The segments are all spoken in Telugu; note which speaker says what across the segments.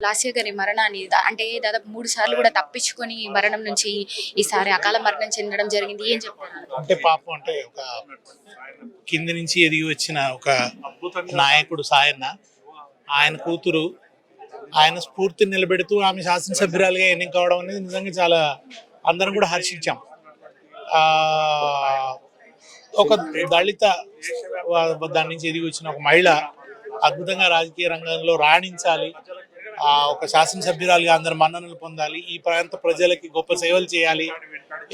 Speaker 1: లాస్య గారి మరణాన్ని అంటే దాదాపు 3 సార్లు కూడా తప్పించుకొని మరణం నుంచి ఈసారి అకాల మరణం చెందడం జరిగింది. ఏం చెప్తారు?
Speaker 2: అంటే పాపం అంటే ఒక కింది నుంచి ఎదిగి వచ్చిన ఒక నాయకుడు సాయన్న, ఆయన కూతురు, ఆయన స్ఫూర్తిని నిలబెడుతూ ఆమె శాసనసభ్యురాలుగా ఎన్నిక కావడం అనేది నిజంగా చాలా అందరం కూడా హర్షించాం. ఒక దళిత దాని నుంచి ఎదిగి వచ్చిన ఒక మహిళ అద్భుతంగా రాజకీయ రంగంలో రాణించాలి, ఒక శాసనసభ్యురాలుగా అందరి మన్ననలు పొందాలి, ఈ ప్రాంత ప్రజలకి గొప్ప సేవలు చేయాలి,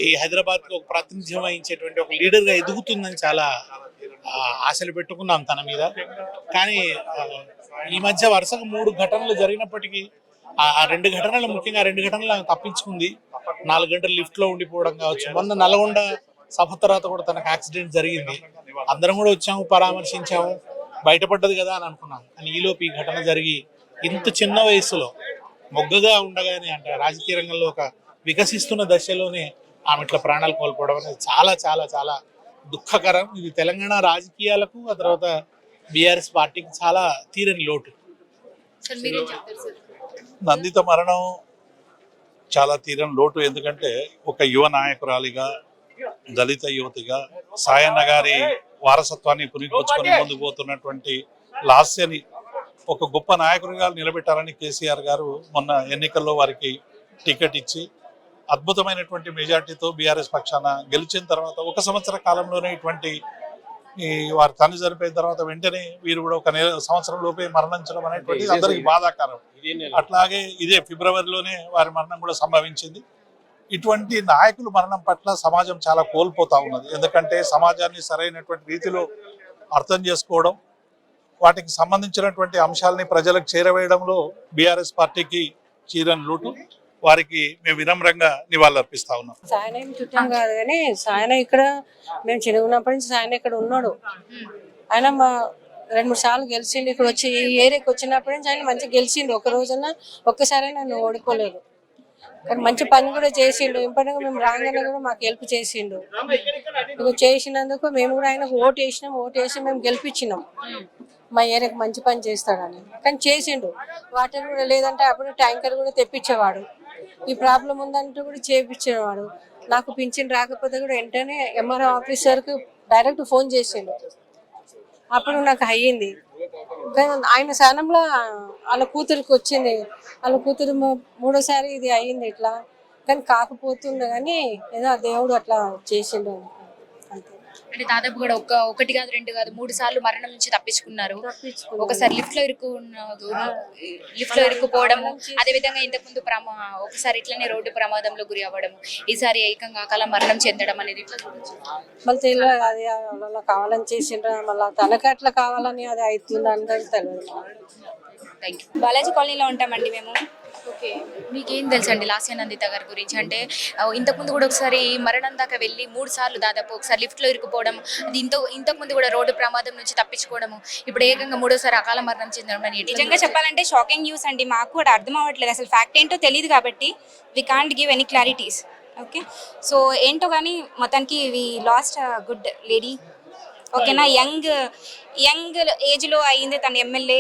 Speaker 2: ఈ హైదరాబాద్కి ఒక ప్రాతినిధ్యం వహించేటువంటి ఒక లీడర్గా ఎదుగుతుందని చాలా ఆశలు పెట్టుకున్నాం తన మీద. కానీ ఈ మధ్య వరుసగా 3 ఘటనలు జరిగినప్పటికీ ఆ 2 ఘటనలు, ముఖ్యంగా 2 ఘటనలు ఆమె తప్పించుకుంది. 4 గంటలు లిఫ్ట్లో ఉండిపోవడం కావచ్చు. మొన్న నల్గొండ సభ తర్వాత కూడా తనకు యాక్సిడెంట్ జరిగింది. అందరం కూడా వచ్చాము, పరామర్శించాము, బయటపడ్డది కదా అని అనుకున్నాం. కానీ ఈలోపు ఈ ఘటన జరిగి ఇంత చిన్న వయసులో మొగ్గగా ఉండగానే, అంటే రాజకీయ రంగంలో ఒక వికసిస్తున్న దశలోనే ఆమె ఇట్లా ప్రాణాలు కోల్పోవడం అనేది చాలా చాలా చాలా దుఃఖకరం. ఇది తెలంగాణ రాజకీయాలకు, ఆ తర్వాత బీఆర్ఎస్ పార్టీకి చాలా తీరని లోటు.
Speaker 3: నందిత మరణం చాలా తీరని లోటు. ఎందుకంటే ఒక యువ నాయకురాలిగా, దళిత యువతిగా, సాయన్న గారి వారసత్వాన్ని పురికొచ్చుకొని ముందుకు పోతున్నటువంటి లాస్యని ఒక గొప్ప నాయకుడిగా నిలబెట్టాలని కేసీఆర్ గారు మొన్న ఎన్నికల్లో వారికి టికెట్ ఇచ్చి అద్భుతమైనటువంటి మెజార్టీతో బీఆర్ఎస్ పక్షాన గెలిచిన తర్వాత 1 సంవత్సర కాలంలోనే ఇటువంటి వారి తండ్రి చనిపోయిన తర్వాత వెంటనే వీరు కూడా 1 సంవత్సరం లోపే మరణించడం అనేటువంటి అందరికి బాధాకరం. అట్లాగే ఇదే ఫిబ్రవరిలోనే వారి మరణం కూడా సంభవించింది. ఇటువంటి నాయకుల మరణం పట్ల సమాజం చాలా కోల్పోతా ఉన్నది. ఎందుకంటే సమాజాన్ని సరైనటువంటి రీతిలో అర్థం చేసుకోవడం, వాటికి సంబంధించినటువంటి అంశాలని ప్రజలకు చేరవేయడంలో బీఆర్ఎస్ పార్టీకి చీరని లోటు. వారికి మేము వినమ్రంగా నివాళులర్పిస్తా ఉన్నాం.
Speaker 4: సాయన ఏం చుట్టాం కాదు, కానీ సాయన ఇక్కడ మేము చిన్నప్పటి నుంచి సాయన ఇక్కడ ఉన్నాడు. ఆయన మా 2-3 సార్లు గెలిచిండు. ఇక్కడ వచ్చి ఈ ఏరియాకి వచ్చినప్పటి నుంచి ఆయన మంచిగా గెలిచిండు. ఒక రోజున ఒక్కసారి నన్ను ఓడిపోలేదు, కానీ మంచి పని కూడా చేసిండు. ఇంపటిగా మేము రాగానే కూడా మాకు హెల్ప్ చేసిండు. ఇక చేసినందుకు మేము కూడా ఆయనకు ఓటు వేసి మేము గెలిపించినాం. మా ఏరియాకి మంచి పని చేస్తాడని, కానీ చేసిండు. వాటర్ కూడా లేదంటే అప్పుడు ట్యాంకర్ కూడా తెప్పించేవాడు. ఈ ప్రాబ్లం ఉందంటూ కూడా చేయించేవాడు. నాకు పింఛన్ రాకపోతే కూడా వెంటనే ఎంఆర్ఓ ఆఫీసర్కి డైరెక్ట్ ఫోన్ చేసిండు. అప్పుడు నాకు అయ్యింది. కానీ ఆయన స్థానంలో వాళ్ళ కూతురికి వచ్చింది. వాళ్ళ కూతురు 3వసారి ఇది అయ్యింది ఇట్లా, కానీ కాకపోతుండే, కానీ ఏదో దేవుడు అట్లా చేసిండు అంతే.
Speaker 1: అంటే దాదాపు కూడా ఒకటి కాదు, 2 కాదు, 3 సార్లు మరణం నుంచి తప్పించుకున్నారు. ఒకసారి లిఫ్ట్ లో ఇరుక్కుపోవడము, అదే విధంగా ఇంతకుముందు ఒకసారి ఇట్లనే రోడ్డు ప్రమాదంలో గురి అవ్వడము, ఈసారి ఏకంగా అకాల మరణం చెందడం అనేది ఇట్లా చూడొచ్చు.
Speaker 4: మళ్ళీ తెలియదు అది అలా కావాలని చేసిండ్రా, మళ్ళీ తనకి అట్లా కావాలని అది అవుతుంది అందరికి తెలియదు.
Speaker 1: Thank you. బాలాజీ కాలనీలో ఉంటామండి మేము. ఓకే, మీకేం తెలుసు అండి లాస్య నందిత గారి గురించి? అంటే ఇంతకుముందు కూడా ఒకసారి మరణం దాకా వెళ్ళి 3 సార్లు దాదాపు, ఒకసారి లిఫ్ట్లో ఇరుక్కుపోవడం, అది ఇంతకుముందు కూడా రోడ్డు ప్రమాదం నుంచి తప్పించుకోవడము, ఇప్పుడు ఏకంగా 3వసారి అకాల మరణం చెందడం అని
Speaker 5: నిజంగా చెప్పాలంటే షాకింగ్ న్యూస్ అండి. మాకు కూడా అర్థం అవ్వట్లేదు, అసలు ఫ్యాక్ట్ ఏంటో తెలియదు కాబట్టి we can't give any clarities. Okay, so ఏంటో కానీ మొత్తానికి వి లాస్ట్ గుడ్ లేడీ. ఓకేనా, యంగ్ ఏజ్లో అయింది తన ఎమ్మెల్యే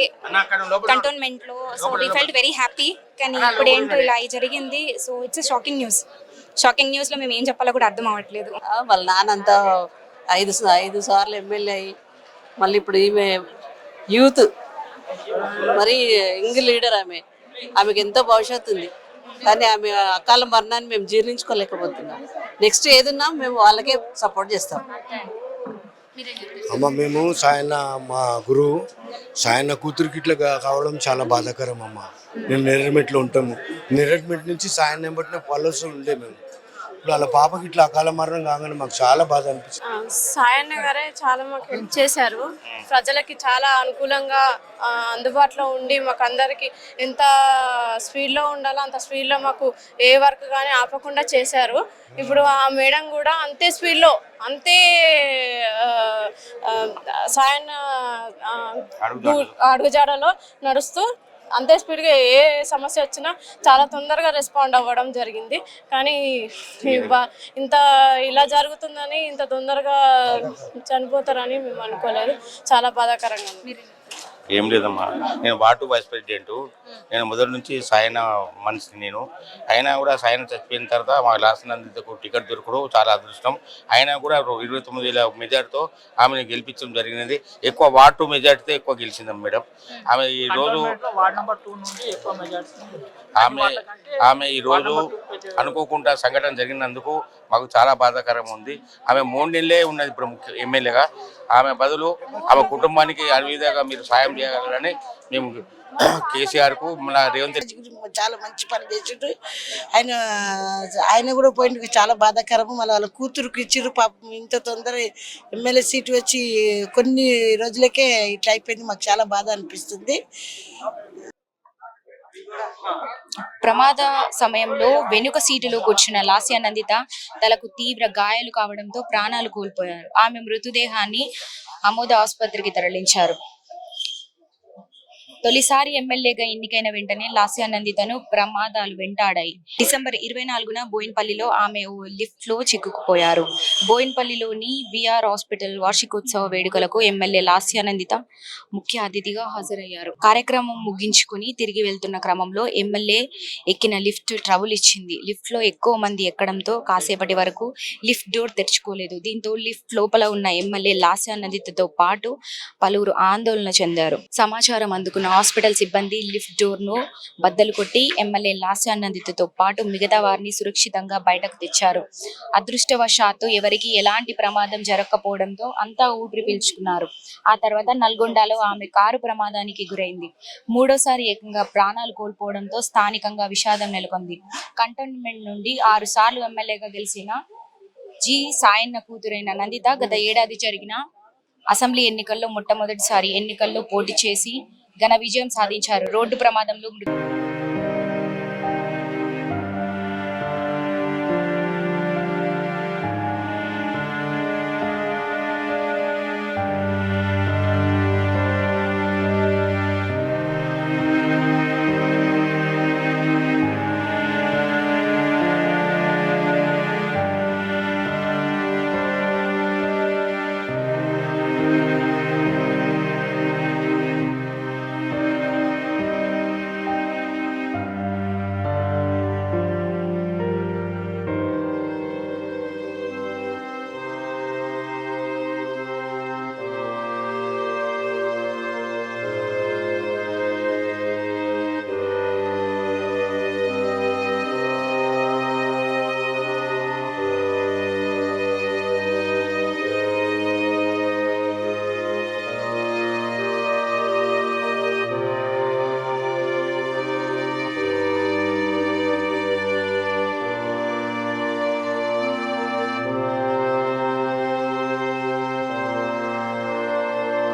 Speaker 5: కంటోన్మెంట్లో. So we felt very happy. కానీ ఇప్పుడు ఏంటో ఇలా జరిగింది. సో ఇట్స్ షాకింగ్ న్యూస్లో మేము ఏం చెప్పాలో కూడా అర్థం అవ్వట్లేదు.
Speaker 4: వాళ్ళ నాన్నంతా 5 సార్లు ఎమ్మెల్యే అయ్యి, మళ్ళీ ఇప్పుడు ఈమె యూత్, మరి యంగ్ లీడర్. ఆమెకి ఎంతో భవిష్యత్తు ఉంది, కానీ ఆమె అకాల మరణాన్ని మేము జీర్ణించుకోలేకపోతున్నాం. నెక్స్ట్ ఏదున్నా మేము వాళ్ళకే సపోర్ట్ చేస్తాం.
Speaker 6: అమ్మ, మేము సాయన్న, మా గురువు సాయన్న కూతురికి ఇట్లా కావడం చాలా బాధాకరం అమ్మ. మేము నేరేడ్మెట్లో ఉంటాము. నేరేడ్మెట్ నుంచి సాయన్న ఎంబటిన ఫాలోవర్స్ ఉండే మేము. ఇప్పుడు వాళ్ళ పాపకి ఇట్లా అకాల మరణం కాగానే మాకు చాలా బాధ అనిపిస్తుంది.
Speaker 7: సాయన్న గారే చాలా మాకు హెల్ప్ చేశారు. ప్రజలకి చాలా అనుకూలంగా అందుబాటులో ఉండి మాకు అందరికి ఎంత స్పీడ్లో ఉండాలో అంత స్పీడ్లో మాకు ఏ వర్క్ కానీ ఆపకుండా చేశారు. ఇప్పుడు ఆ మేడం కూడా అంతే స్పీడ్లో, అంతే సాయన్న అడుగుజాడలో నడుస్తూ అంతే స్పీడ్గా ఏ సమస్య వచ్చినా చాలా తొందరగా రెస్పాండ్ అవ్వడం జరిగింది. కానీ ఇంత ఇలా జరుగుతుందని, ఇంత తొందరగా చనిపోతారని మేము అనుకోలేదు. చాలా బాధాకరంగా ఉంది.
Speaker 8: ఏం లేదమ్మా, నేను వార్డు వైస్ ప్రెసిడెంట్. నేను మొదటి నుంచి సాయన మనిషిని నేను. అయినా కూడా సాయన చచ్చిపోయిన తర్వాత మా లాసనందితకు టికెట్ దొరకడం చాలా అదృష్టం. అయినా కూడా 29,000 మెజార్టీతో ఆమెను గెలిపించడం జరిగినది. ఎక్కువ వార్డు మెజార్టీతో ఎక్కువ గెలిచింది మేడం. ఆమె ఈ రోజు ఆమె ఈ రోజు అనుకోకుండా సంఘటన జరిగినందుకు మాకు చాలా బాధాకరంగా ఉంది. ఆమె 3 నెలలే ఉన్నది ఇప్పుడు ఎమ్మెల్యేగా. ఆమె బదులు ఆమె కుటుంబానికి అన్ని విధాలుగా మీరు సాయం చేయగలరని మేము కేసీఆర్కు మన రేవంత్
Speaker 9: చాలా మంచి పని చేసిండు ఆయన. ఆయన కూడా పోయింది చాలా బాధాకరము. మళ్ళీ వాళ్ళ కూతురుకి ఇచ్చిర్రు పాపం. ఇంత తొందర ఎమ్మెల్యే సీటు వచ్చి కొన్ని రోజులకే ఇట్లా అయిపోయింది. మాకు చాలా బాధ అనిపిస్తుంది.
Speaker 1: ప్రమాద సమయంలో వెనుక సీటులో కూర్చున్న లాస్య నందిత తలకు తీవ్ర గాయాలు కావడంతో ప్రాణాలు కోల్పోయారు. ఆమె మృతదేహాన్ని ఆమోద ఆసుపత్రికి తరలించారు. తొలిసారి ఎమ్మెల్యేగా ఎన్నికైన వెంటనే లాస్య నందితను ప్రమాదాలు వెంటాడాయి. డిసెంబర్ 24న బోయిన్పల్లిలో ఆమె ఓ లిఫ్ట్ లో చిక్కుకుపోయారు. బోయిన్పల్లిలోని విఆర్ హాస్పిటల్ వార్షికోత్సవ వేడుకలకు ఎమ్మెల్యే లాస్య నందిత ముఖ్య అతిథిగా హాజరయ్యారు. కార్యక్రమం ముగించుకుని తిరిగి వెళ్తున్న క్రమంలో ఎమ్మెల్యే ఎక్కిన లిఫ్ట్ ట్రబుల్ ఇచ్చింది. లిఫ్ట్ లో ఎక్కువ మంది ఎక్కడంతో కాసేపటి వరకు లిఫ్ట్ డోర్ తెరుచుకోలేదు. దీంతో లిఫ్ట్ లోపల ఉన్న ఎమ్మెల్యే లాస్య నందితతో పాటు పలువురు ఆందోళన చెందారు. సమాచారం అందుకున్న హాస్పిటల్ సిబ్బంది లిఫ్ట్ డోర్ ను బద్దలు కొట్టి ఎమ్మెల్యే లాస్య నందితతో పాటు మిగతా వారిని సురక్షితంగా బయటకు తెచ్చారు. అదృష్టవశాత్తు ఎవరికి ఎలాంటి ప్రమాదం జరగకపోవడంతో అంతా ఊపిరి పీల్చుకున్నారు. ఆ తర్వాత నల్గొండలో ఆమె కారు ప్రమాదానికి గురైంది. మూడోసారి ఏకంగా ప్రాణాలు కోల్పోవడంతో స్థానికంగా విషాదం నెలకొంది. కంటోన్మెంట్ నుండి 6 సార్లు ఎమ్మెల్యేగా గెలిచిన జి సాయన్న కూతురైన నందిత గత ఏడాది జరిగిన అసెంబ్లీ ఎన్నికల్లో మొట్టమొదటిసారి ఎన్నికల్లో పోటీ చేసి ఘన విజయం సాధించారు. రోడ్డు ప్రమాదంలో